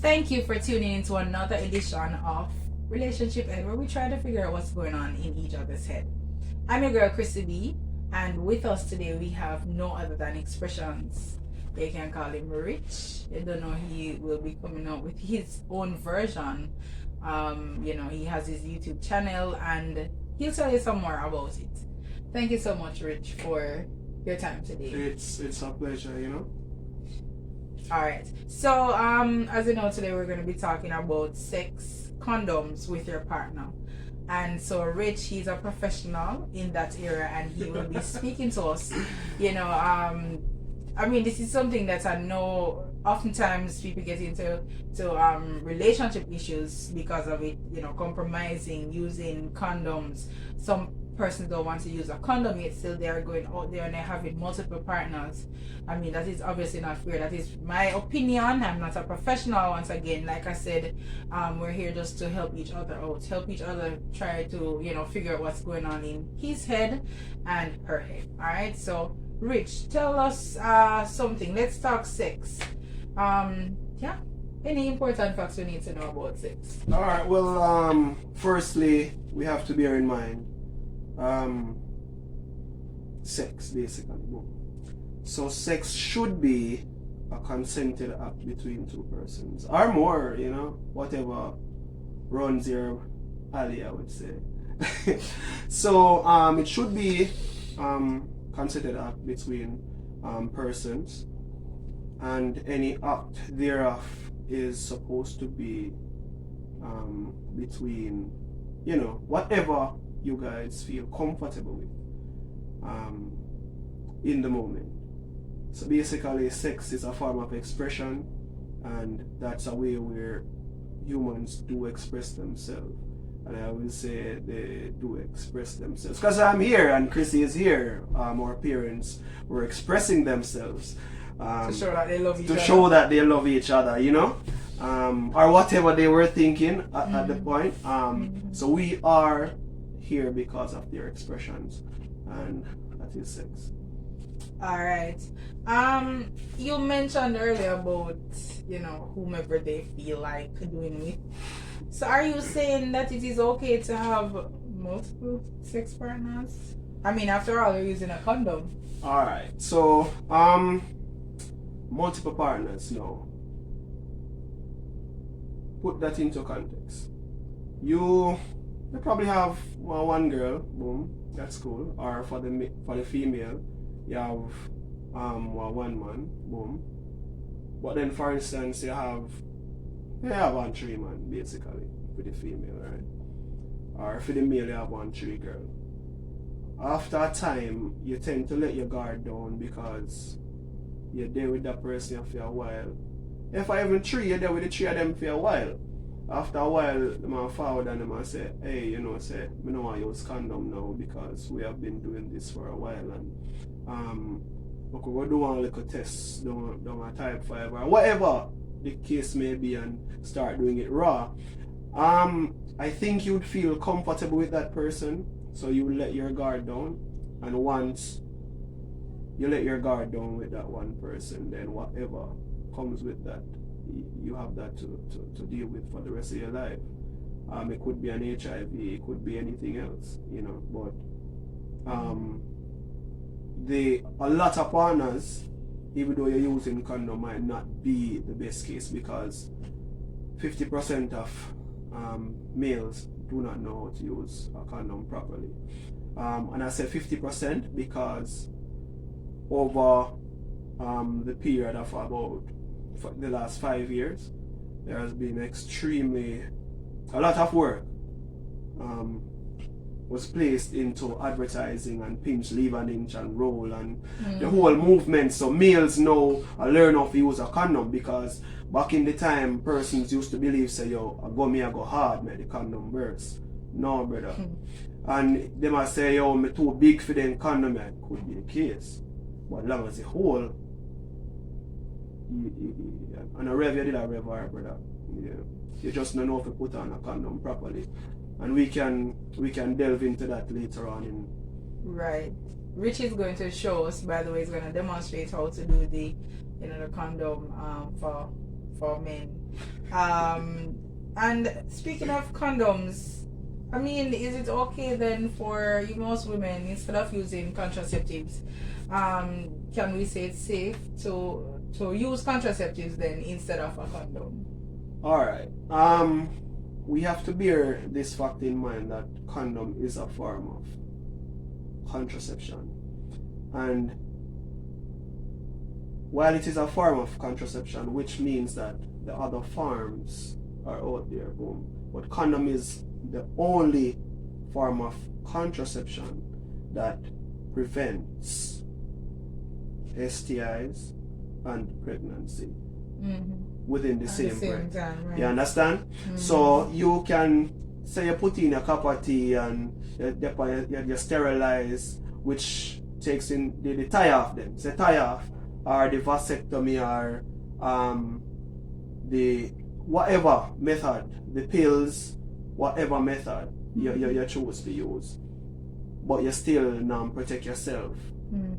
Thank you for tuning into another edition of Relationship Ed, where we try to figure out what's going on in each other's head. I'm your girl, Chrissy B, and with us today we have no other than Expressions. You can call him Rich. You don't know, he will be coming out with his own version. He has his YouTube channel and he'll tell you some more about it. Thank you so much, Rich, for your time today. It's a pleasure. Alright. So as you know, today we're going to be talking about sex condoms with your partner. And so Rich, he's a professional in that area and he will be speaking to us. This is something that I know oftentimes people get into relationship issues because of it, compromising, using condoms. Some persons don't want to use a condom, yet still they are going out there and they're having multiple partners. That is obviously not fair. That is my opinion. I'm not a professional. Once again, like I said, we're here just to help each other out, help each other try to figure out what's going on in his head and her head. All right, so Rich, tell us something. Let's talk sex. Any important facts we need to know about sex? All right. Well, firstly, we have to bear in mind sex, basically. So sex should be a consented act between two persons or more. Whatever runs your alley, I would say. So it should be considered act between persons, and any act thereof is supposed to be between whatever you guys feel comfortable with in the moment. So basically sex is a form of expression, and that's a way where humans do express themselves. And I will say they do express themselves. Because I'm here and Chrissy is here. Our parents were expressing themselves. To show that they love each to other. show that they love each other, or whatever they were thinking at the point. So we are here because of their expressions, and that is sex. Alright. You mentioned earlier about, whomever they feel like doing with. So are you saying that it is okay to have multiple sex partners? After all, you're using a condom. Alright, so multiple partners, no. Put that into context. You probably have one girl, boom, that's cool. Or for the female, you have one man, boom. But then, for instance, you have one tree man, basically, for the female, right? Or for the male, you have one tree girl. After a time, you tend to let your guard down because you're there with that person for a while. If I even three, you're there with the three of them for a while. After a while, the man forward and the man say, hey, we don't want to use condom now because we have been doing this for a while, and we could do one little test, do a type 5 or whatever the case may be, and start doing it raw. I think you'd feel comfortable with that person, so you would let your guard down, and once you let your guard down with that one person, then whatever comes with that, you have that to deal with for the rest of your life. It could be an HIV, it could be anything else, but a lot of partners, even though you're using condom, might not be the best case because 50% of males do not know how to use a condom properly. And I say 50% because over the period of about the last 5 years, there has been a lot of work was placed into advertising and pinch, leave an inch and roll and the whole movement. So males now learn how to use a condom, because back in the time persons used to believe, say, yo, I go hard, man, the condom works. No, brother. And they might say, yo, me too big for them condom. It could be the case, but as long as the whole and a rev, you did a rev, brother. You just don't know if you put on a condom properly. And we can delve into that later on in. Right. Rich is going to show us, by the way, he's going to demonstrate how to do the condom for men. And speaking of condoms, I mean, is it okay then for most women, instead of using contraceptives, can we say it's safe to use contraceptives then instead of a condom? Alright. We have to bear this fact in mind that condom is a form of contraception. And while it is a form of contraception, which means that the other forms are out there, boom. But condom is the only form of contraception that prevents STIs and pregnancy within the At same the same breath. time, right? You understand? So you can say you put in a cup of tea and you sterilize, which takes in the tie off them. Say tie off, or the vasectomy, or the whatever method, the pills, whatever method you choose to use. But you still protect yourself.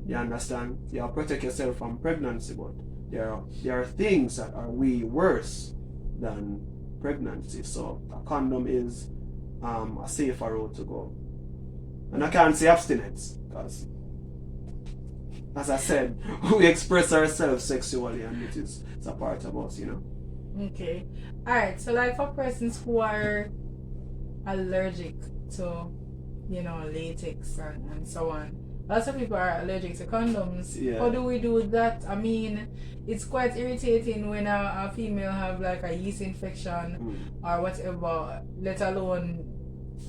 You understand? You protect yourself from pregnancy, but there are things that are way worse than pregnancy. So a condom is a safer road to go. And I can't say abstinence, because as I said, we express ourselves sexually, and it's a part of us, Okay. Alright, so like for persons who are allergic to, latex and so on. Lots of people are allergic to condoms. Yeah. How do we do that? I mean, it's quite irritating when a female have like a yeast infection or whatever, let alone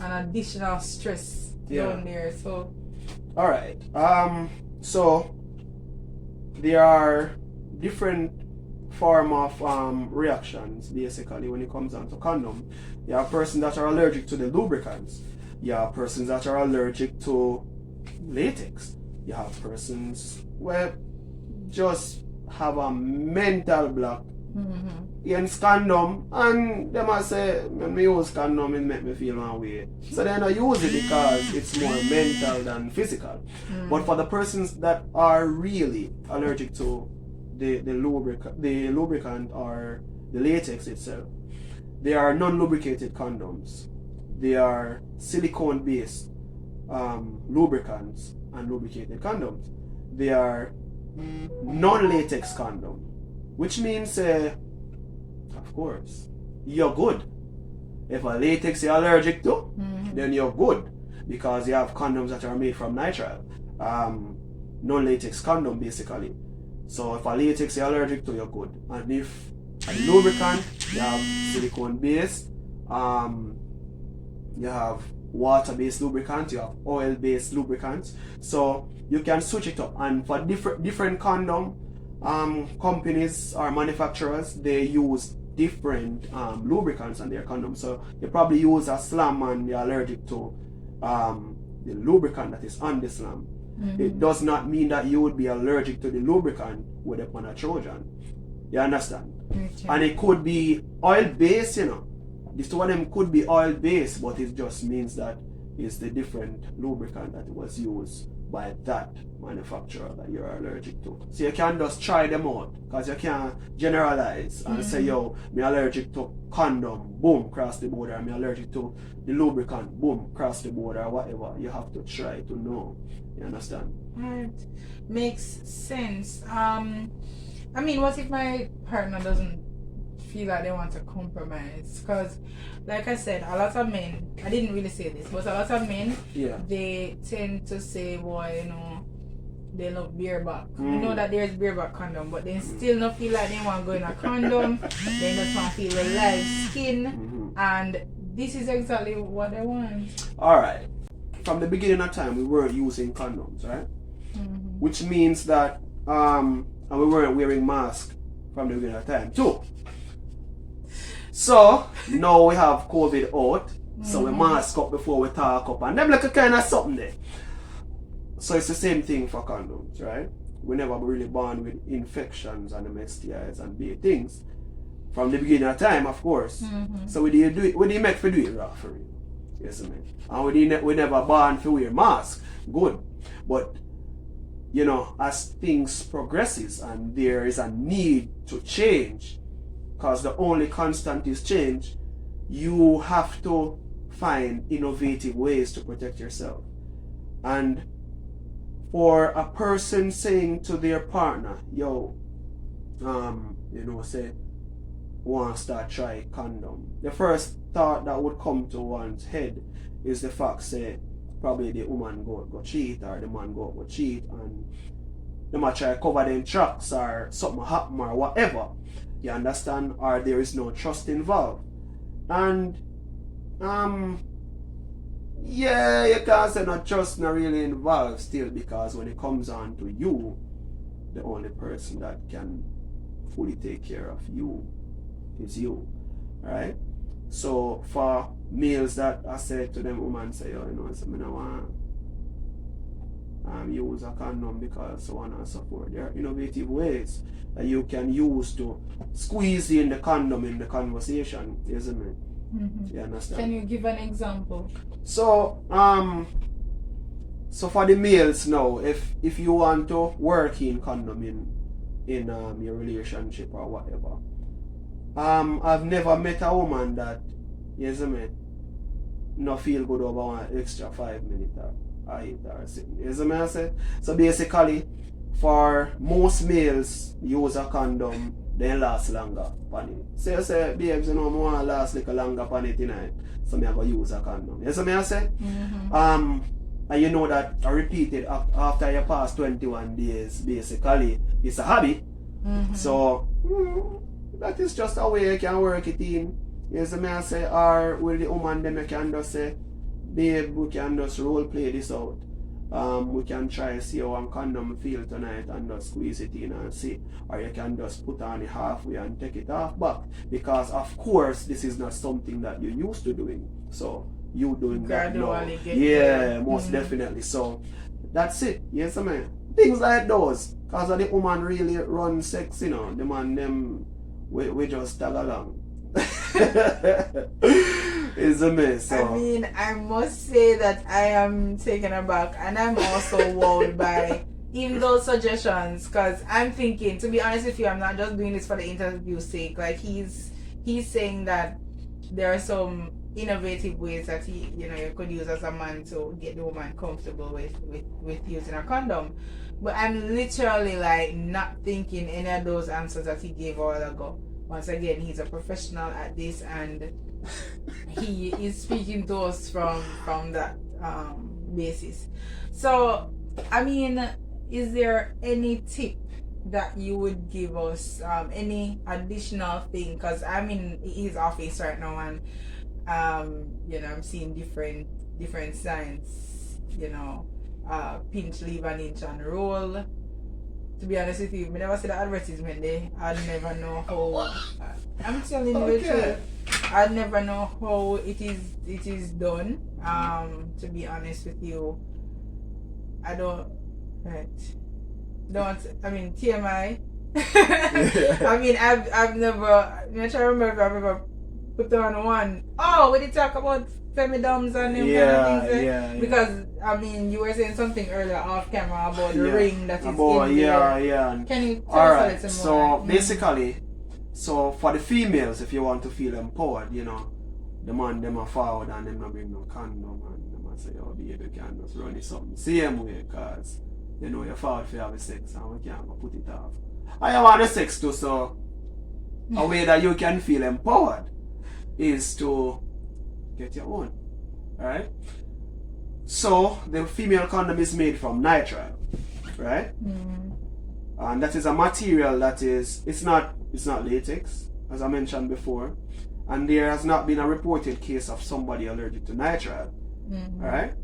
an additional stress down there. So alright. So there are different form of reactions basically when it comes down to condom. You have persons that are allergic to the lubricants. You have persons that are allergic to latex. You have persons where just have a mental block against condom, and they might say, when me use condom, it make me feel one way. So then I use it because it's more mental than physical. But for the persons that are really allergic to the lubricant or the latex itself, they are non-lubricated condoms. They are silicone based lubricants and lubricated condoms. They are non-latex condom, which means of course you're good. If a latex you're allergic to, then you're good, because you have condoms that are made from nitrile, non-latex condom basically. So if a latex you're allergic to, you're good. And if a lubricant, you have silicone based, you have water-based lubricant, you have oil-based lubricants. So you can switch it up. And for different condom companies or manufacturers, they use different lubricants on their condoms. So you probably use a slam and you're allergic to the lubricant that is on the slam. It does not mean that you would be allergic to the lubricant with upon a Trojan. You understand? Okay. And it could be oil-based, This two of them could be oil-based, but it just means that it's the different lubricant that was used by that manufacturer that you're allergic to. So you can't just try them out, because you can't generalize and say, yo, me allergic to condom, boom, cross the border. Me allergic to the lubricant, boom, cross the border, or whatever. You have to try to know. You understand? Right. Makes sense. I mean, what if my partner doesn't feel like they want to compromise? Because, like I said, a lot of men, I didn't really say this, but a lot of men, they tend to say, boy, they love bareback. You know that there's bareback condom, but they still not feel like they want to go in a condom. They just want to feel the live skin, and this is exactly what they want. Alright. From the beginning of time, we weren't using condoms, right? Which means that, and we weren't wearing masks from the beginning of time too. So now we have COVID out, so we mask up before we talk up, and them like a kind of something there. So it's the same thing for condoms, right? We never really born with infections and STIs and bad things from the beginning of time, of course. So we didn't do it. We didn't make for do it raw for real. Yes, man. And we never born to wear mask. Good, but as things progresses and there is a need to change, because the only constant is change, you have to find innovative ways to protect yourself. And for a person saying to their partner, yo, say, want to start try condom, the first thought that would come to one's head is the fact, say, probably the woman go cheat or the man go cheat and they might try to cover them tracks or something happen or whatever. You understand? Or there is no trust involved. And yeah, you can't say no trust not really involved still, because when it comes on to you, the only person that can fully take care of you is you. Right? So for males that I said to them, women say, oh, so I don't want use a condom because so on and so forth. There are innovative ways that you can use to squeeze in the condom in the conversation, isn't it? Mm-hmm. You understand? Can you give an example? So so for the males now, if you want to work in condom in your relationship or whatever, I've never met a woman that, yes, no feel good over one extra 5 minutes or 8 or something. Yes, I say. So basically, for most males use a condom, they last longer on it. So you say, babes, I want to last little longer on it tonight, so I go use a condom. Yes, I say. Mm-hmm. And you know that I repeated after you pass 21 days, basically, it's a habit. Mm-hmm. So that is just a way you can work it in. Yes, I say, or with the woman, then you can just say, babe, we can just role play this out. We can try see how one condom feel tonight and just squeeze it in and see. Or you can just put on it halfway and take it off back. Because of course this is not something that you're used to doing. So you doing gradually that now. Most definitely. So that's it. Yes, I mean. Things like those. Because the woman really run sex, the man them we just tag along. It's a mess. So. I mean, I must say that I am taken aback, and I'm also wowed by even those suggestions, because I'm thinking, to be honest with you, I'm not just doing this for the interview's sake. Like he's saying that there are some innovative ways that you could use as a man to get the woman comfortable with using a condom. But I'm literally like not thinking any of those answers that he gave a while ago. Once again, he's a professional at this, and he is speaking to us from that basis. So, I mean, is there any tip that you would give us, any additional thing? Because I'm in his office right now, and I'm seeing different signs, pinch, leave an inch and roll. To be honest with you, I never see the advertisement there. I'd never know how. I'm telling you the truth. I'd never know how it is done. To be honest with you, I don't. Right. I mean, TMI. I mean, I've never. I'm not sure I remember if I've ever put on one. Oh, when you talk about femidums and them kind of things. Yeah. Because I mean, you were saying something earlier off camera about the ring that is in there. Yeah. Can you tell Alright, us a little more? so basically, so for the females, if you want to feel empowered, the man them are forward and them not bring no condom and them say, oh baby, you can just run it something same way, cause you're forward for have sex and we can't go put it off. I want the sex too, so a way that you can feel empowered is to get your own. Alright? So the female condom is made from nitrile, right? And that is a material that it's not latex, as I mentioned before, and there has not been a reported case of somebody allergic to nitrile. Alright?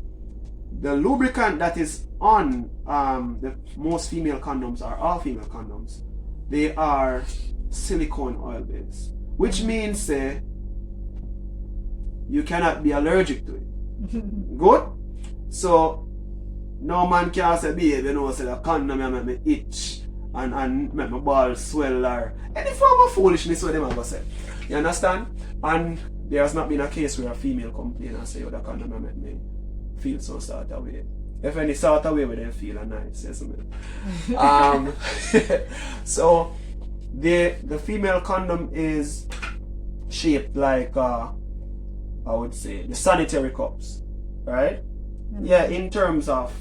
The lubricant that is on the most female condoms, or all female condoms, they are silicone oil based, which means you cannot be allergic to it. Good? So no man can say, babe, say the condom make me itch and make my balls swell or any form of foolishness what them ever say. You understand? And there has not been a case where a female complain and say, oh, the condom make me feel so sort of way. If any sort of way with them feel nice, yes, man. So The female condom is shaped like I would say the sanitary cups, right? Yeah, in terms of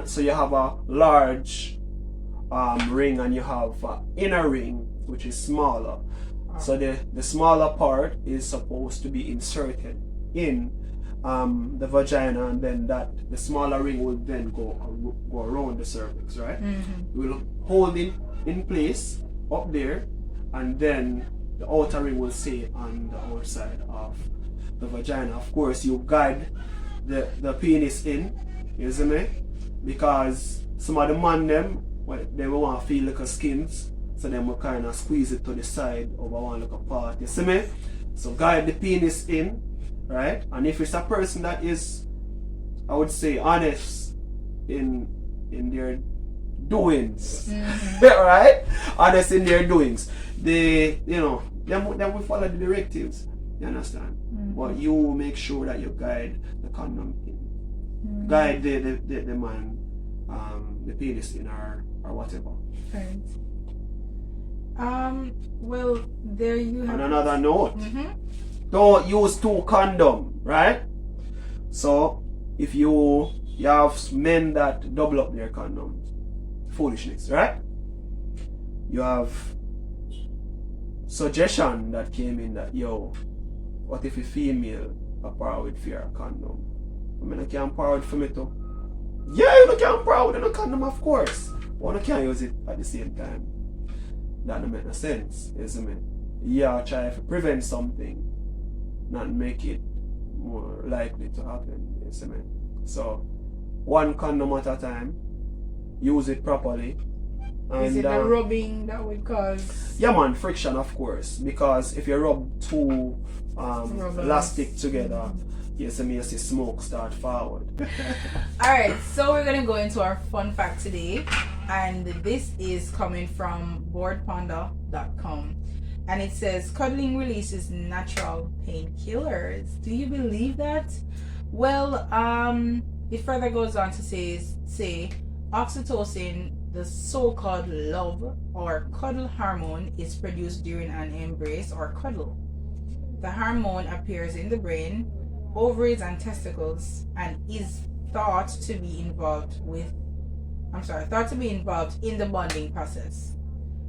so you have a large ring and you have inner ring which is smaller. So the smaller part is supposed to be inserted in the vagina, and then the smaller ring will then go around the cervix, right? Will hold it in place up there, and then the outer ring will stay on the outside of the vagina. Of course, you guide the penis in, you see me? Because some of the man them, they will want to feel like a skins, so then we kind of squeeze it to the side over one like a part, you see me? So guide the penis in, right? And if it's a person that is, I would say, honest in their doings, right? Honest in their doings, they, them will follow the directives, you understand? But you make sure that you guide the condom in, guide the man, the penis in, or whatever. Right. Well, there you have. On another note, don't use two condoms, right? So if you have men that double up their condoms, foolishness, right? You have suggestion that came in that, what if a female are proud with fear condom? I mean, I can't proud for me too. Yeah, you can't proud with a condom, of course. But I can't use it at the same time. That don't make no sense, you see me? Yeah, try to prevent something, not make it more likely to happen, you see me? So, one condom at a time, use it properly. And, is it the rubbing that would cause? Yeah, man, friction, of course. Because if you rub two elastic together, you see smoke start forward. Alright, so we're going to go into our fun fact today. And this is coming from boredpanda.com. And it says, cuddling releases natural painkillers. Do you believe that? Well, it further goes on to say oxytocin, the so-called love or cuddle hormone, is produced during an embrace or cuddle. The hormone appears in the brain, ovaries and testicles, and is thought to be involved in the bonding process.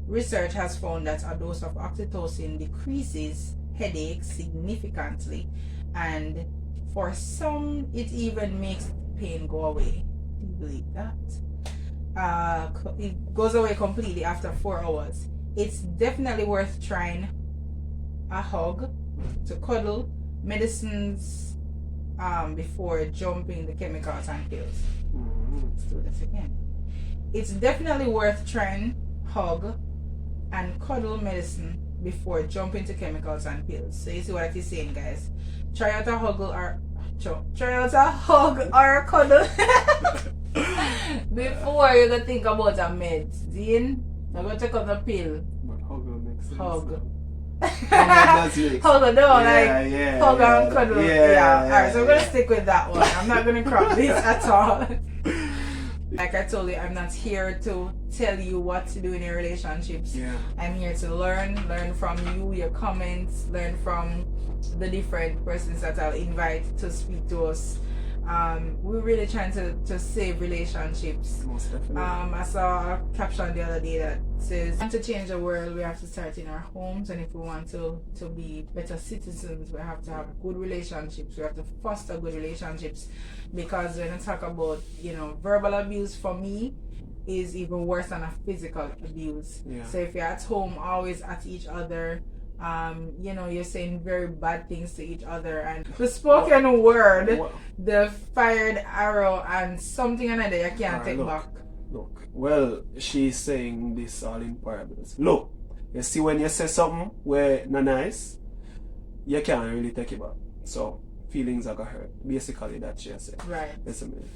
Research has found that a dose of oxytocin decreases headaches significantly, and for some it even makes pain go away. Do you believe that? It goes away completely after 4 hours. It's definitely worth trying. A hug, to cuddle, medicines before jumping the chemicals and pills. Let's do this again. It's definitely worth trying hug and cuddle medicine before jumping to chemicals and pills. So you see what he's saying, guys. Try out a hug or a cuddle before you go think about a meds. Dean, I'm going to take out the pill. But hug makes sense. Hug. Hug and cuddle. Yeah. Alright, so we're gonna stick with that one. I'm not gonna crop this at all. Like I told you, I'm not here to tell you what to do in your relationships. I'm here to learn from you, your comments, learn from the different persons that I'll invite to speak to us. We're really trying to save relationships. Most definitely. I saw a caption the other day that says, to change the world, we have to start in our homes, and if we want to be better citizens, we have to have good relationships. We have to foster good relationships, because when I talk about, verbal abuse, for me, is even worse than a physical abuse. So if you're at home always at each other, you're saying very bad things to each other, and the spoken word, the fired arrow, and something another you can't take back. Look, well, she's saying this all in parables. Look, you see, when you say something where not nice, you can't really take it back. So feelings are gonna hurt. Basically, that's what she said. Right. Listen.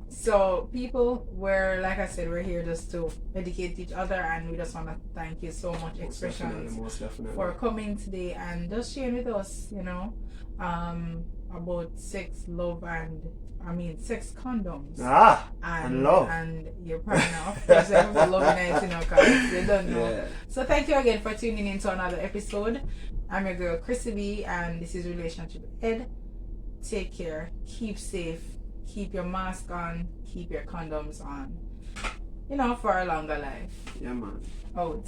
So people, like I said, we're here just to educate each other, and we just want to thank you so much, Expressions, most definitely, for coming today and just sharing with us, about sex, love, and sex condoms. And love. And your partner, of course, they have love in it, because they don't know. Yeah. So thank you again for tuning in to another episode. I'm your girl Chrissy B, and this is Relationship Ed. Take care, keep safe, keep your mask on, keep your condoms on. For a longer life. Yeah, man. Out.